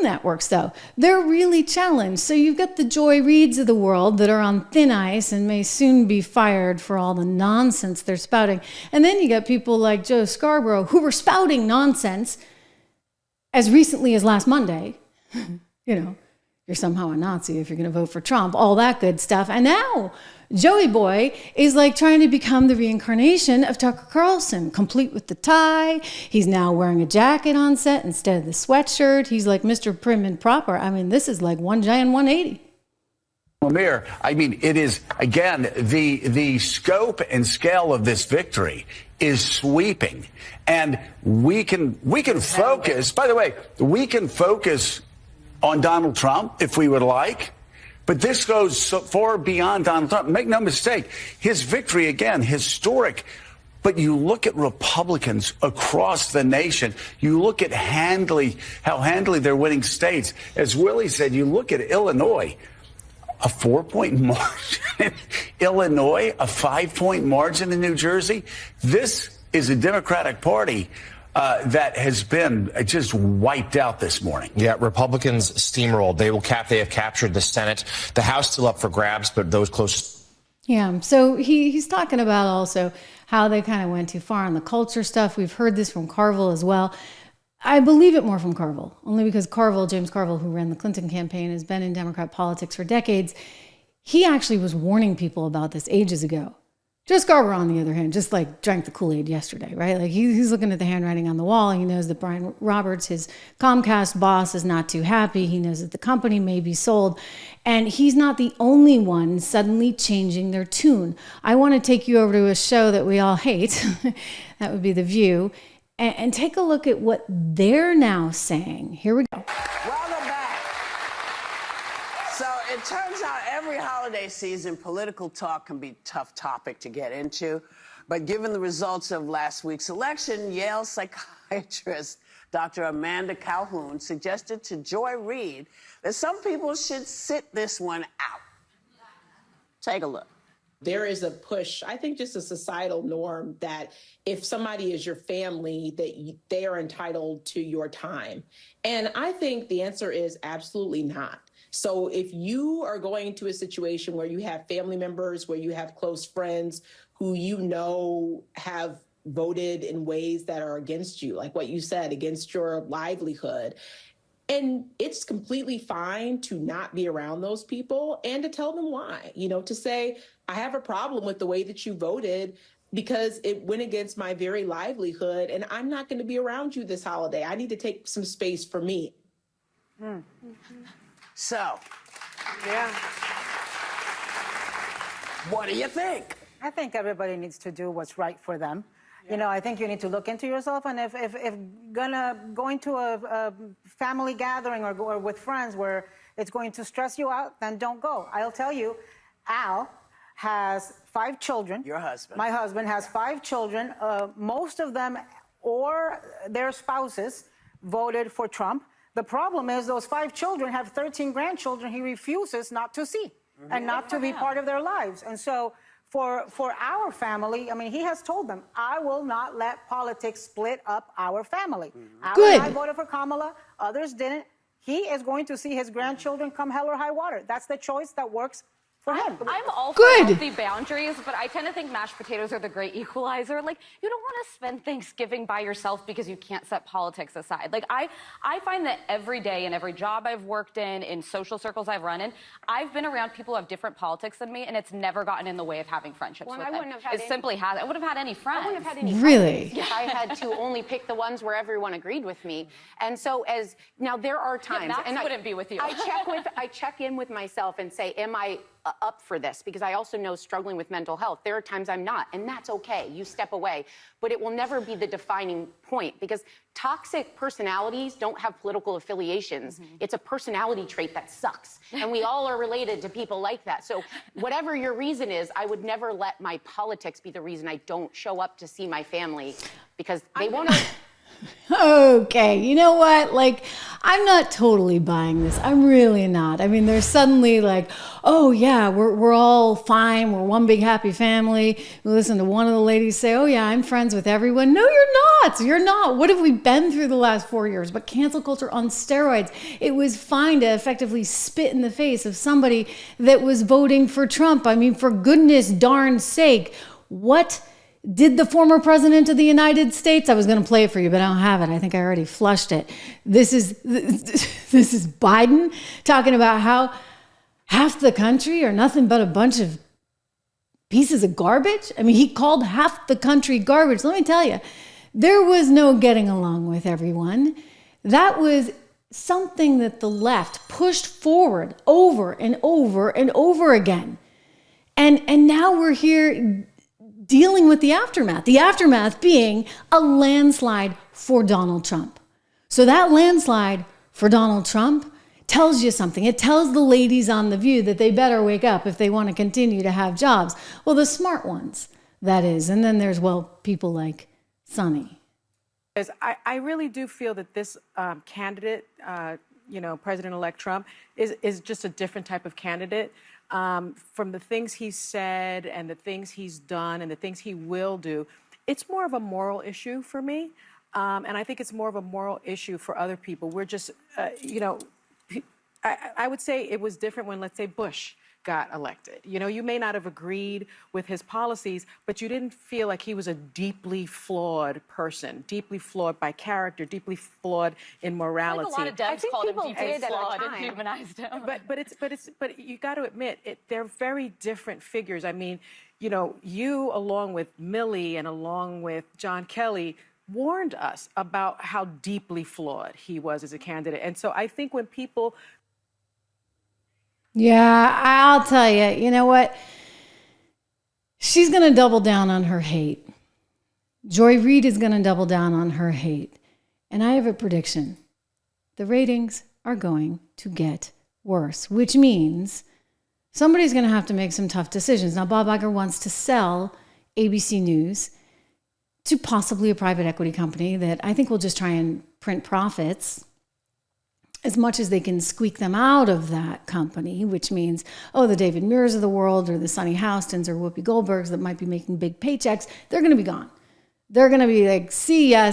networks, though. They're really challenged. So you've got the Joy Reids of the world that are on thin ice and may soon be fired for all the nonsense they're spouting. And then you got people like Joe Scarborough who were spouting nonsense as recently as last Monday. You know, you're somehow a Nazi if you're going to vote for Trump, all that good stuff. And now Joey Boy is like trying to become the reincarnation of Tucker Carlson, complete with the tie. He's now wearing a jacket on set instead of the sweatshirt. He's like Mr. Prim and Proper. I mean, this is like one giant 180. Amir, I mean, it is, again, the scope and scale of this victory is sweeping. And we can focus, by the way, we can focus on Donald Trump if we would like. But this goes so far beyond Donald Trump. Make no mistake, his victory, again, historic. But you look at Republicans across the nation. You look at how handily they're winning states. As Willie said, you look at Illinois, a 4-point margin. Illinois, a 5-point margin in New Jersey. This is a Democratic Party that has been just wiped out this morning. Yeah, Republicans steamrolled. They have captured the Senate. The House still up for grabs, but those close. Yeah, so he's talking about also how they kind of went too far on the culture stuff. We've heard this from Carville as well. I believe it more from Carville, only because James Carville, who ran the Clinton campaign, has been in Democrat politics for decades. He actually was warning people about this ages ago. Joe Scarborough, on the other hand, just like drank the Kool-Aid yesterday, right? Like he's looking at the handwriting on the wall. He knows that Brian Roberts, his Comcast boss, is not too happy. He knows that the company may be sold. And he's not the only one suddenly changing their tune. I want to take you over to a show that we all hate. That would be The View. And take a look at what they're now saying. Here we go. Welcome back. So it turns out every holiday season, political talk can be a tough topic to get into. But given the results of last week's election, Yale psychiatrist Dr. Amanda Calhoun suggested to Joy Reid that some people should sit this one out. Take a look. There is a push, I think just a societal norm that if somebody is your family, that they are entitled to your time. And I think the answer is absolutely not. So if you are going into a situation where you have family members, where you have close friends who you know have voted in ways that are against you, like what you said, against your livelihood, and it's completely fine to not be around those people and to tell them why, to say, I have a problem with the way that you voted because it went against my very livelihood and I'm not going to be around you this holiday. I need to take some space for me. Mm. So, yeah. What do you think? I think everybody needs to do what's right for them. Yeah. I think you need to look into yourself, and if going to a family gathering or with friends where it's going to stress you out, then don't go. I'll tell you, Al has 5 children. Your husband. My husband has 5 children. Most of them or their spouses voted for Trump. The problem is those 5 children have 13 grandchildren he refuses not to see and not to be part of their lives. And so for our family, I mean, he has told them, I will not let politics split up our family. Good. Al and I voted for Kamala, others didn't. He is going to see his grandchildren come hell or high water. That's the choice that works for him. I'm all for healthy boundaries, but I tend to think mashed potatoes are the great equalizer. Like, you don't want to spend Thanksgiving by yourself because you can't set politics aside. Like, I find that every day in every job I've worked in social circles I've run in, I've been around people who have different politics than me, and it's never gotten in the way of having friendships with them. I wouldn't have had any friends. I wouldn't have had any Really? friends if I had to only pick the ones where everyone agreed with me. And so now there are times, and I wouldn't be with you. I check in with myself and say, am I up for this? Because I also know struggling with mental health, there are times I'm not, and that's okay. You step away, but it will never be the defining point, because toxic personalities don't have political affiliations. It's a personality trait that sucks, and we all are related to people like that. So whatever your reason is, I would never let my politics be the reason I don't show up to see my family, because they won't. Okay, you know what? Like, I'm not totally buying this. I'm really not. I mean, they're suddenly like, oh yeah, we're all fine. We're one big happy family. We listen to one of the ladies say, oh yeah, I'm friends with everyone. No, you're not. You're not. What have we been through the last 4 years? But cancel culture on steroids. It was fine to effectively spit in the face of somebody that was voting for Trump. I mean, for goodness darn sake, what did the former president of the United States? I was going to play it for you, but I don't have it. I think I already flushed it. This is Biden talking about how half the country are nothing but a bunch of pieces of garbage. I mean, he called half the country garbage. Let me tell you, there was no getting along with everyone. That was something that the left pushed forward over and over and over again. And now we're here dealing with the aftermath being a landslide for Donald Trump. So that landslide for Donald Trump tells you something. It tells the ladies on The View that they better wake up if they want to continue to have jobs. Well, the smart ones, that is. And then there's, well, people like Sonny. I really do feel that this candidate, President-elect Trump, is just a different type of candidate. From the things he's said and the things he's done and the things he will do, it's more of a moral issue for me. And I think it's more of a moral issue for other people. We're just, I would say it was different when, let's say, Bush got elected. You may not have agreed with his policies, but you didn't feel like he was a deeply flawed person, deeply flawed by character, deeply flawed in morality. I think a lot of Dems called him deeply flawed and humanized him. But you got to admit, they're very different figures. I mean, you along with Milley and along with John Kelly warned us about how deeply flawed he was as a candidate. And so I think when people... Yeah, I'll tell you, you know what? She's going to double down on her hate. Joy Reid is going to double down on her hate. And I have a prediction. The ratings are going to get worse, which means somebody's going to have to make some tough decisions. Now, Bob Iger wants to sell ABC News to possibly a private equity company that I think will just try and print profits as much as they can squeak them out of that company, which means, the David Muirs of the world or the Sonny Houstons or Whoopi Goldbergs that might be making big paychecks, they're going to be gone. They're going to be like, see ya,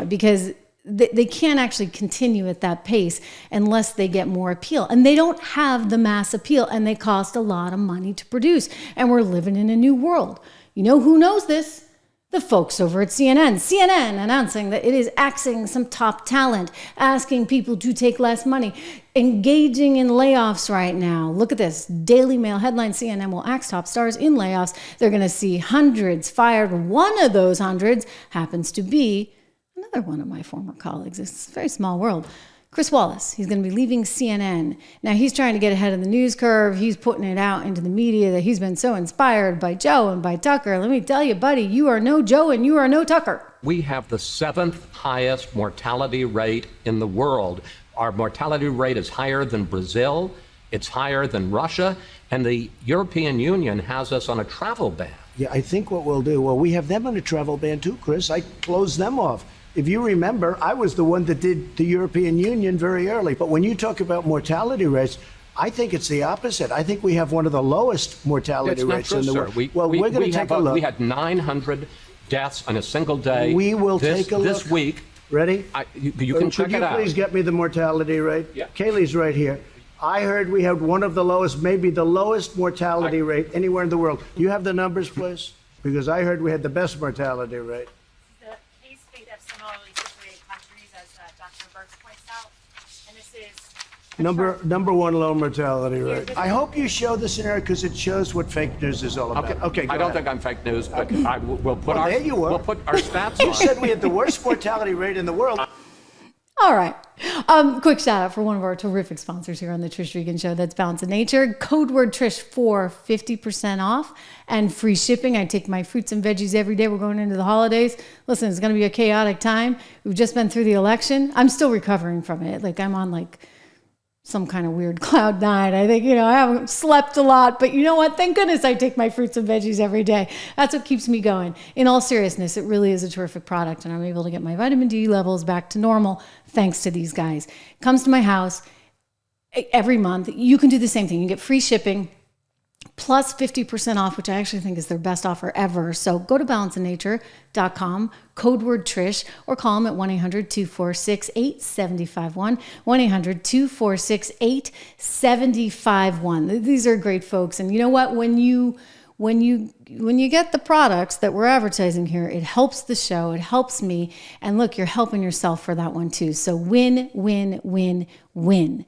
because they can't actually continue at that pace unless they get more appeal. And they don't have the mass appeal, and they cost a lot of money to produce. And we're living in a new world. You know who knows this? The folks over at CNN. CNN announcing that it is axing some top talent, asking people to take less money, engaging in layoffs right now. Look at this. Daily Mail headline, CNN will axe top stars in layoffs. They're going to see hundreds fired. One of those hundreds happens to be another one of my former colleagues. It's a very small world. Chris Wallace, he's going to be leaving CNN. Now, he's trying to get ahead of the news curve. He's putting it out into the media that he's been so inspired by Joe and by Tucker. Let me tell you, buddy, you are no Joe and you are no Tucker. We have the 7th highest mortality rate in the world. Our mortality rate is higher than Brazil. It's higher than Russia. And the European Union has us on a travel ban. Yeah, I think what we'll do, we have them on a travel ban too, Chris. I closed them off. If you remember, I was the one that did the European Union very early. But when you talk about mortality rates, I think it's the opposite. I think we have one of the lowest mortality rates in the world. We're going to take a look. We had 900 deaths on a single day. We will take a look. This week. Ready? You can check it out. Could you please get me the mortality rate? Yeah. Kaylee's right here. I heard we had one of the lowest, maybe the lowest mortality rate anywhere in the world. You have the numbers, please? Because I heard we had the best mortality rate. The case fate of similarly situated countries, as Dr. Burks points out, and this is number one low mortality rate. I hope you show the scenario because it shows what fake news is all about. Okay, I don't think I'm fake news, but we'll put there you were. We'll put our stats on. You said we had the worst mortality rate in the world. All right. Quick shout out for one of our terrific sponsors here on the Trish Regan Show. That's Balance of Nature. Code word Trish for 50% off and free shipping. I take my fruits and veggies every day. We're going into the holidays. Listen, it's going to be a chaotic time. We've just been through the election. I'm still recovering from it. I'm on some kind of weird cloud nine. I think, I haven't slept a lot, but you know what? Thank goodness I take my fruits and veggies every day. That's what keeps me going. In all seriousness, it really is a terrific product, and I'm able to get my vitamin D levels back to normal thanks to these guys. It comes to my house every month. You can do the same thing. You get free shipping plus 50% off, which I actually think is their best offer ever. So go to balanceofnature.com, code word Trish, or call them at 1-800-246-8751, 1-800-246-8751. These are great folks. And you know what? When you get the products that we're advertising here, it helps the show, it helps me. And look, you're helping yourself for that one too. So win, win, win, win.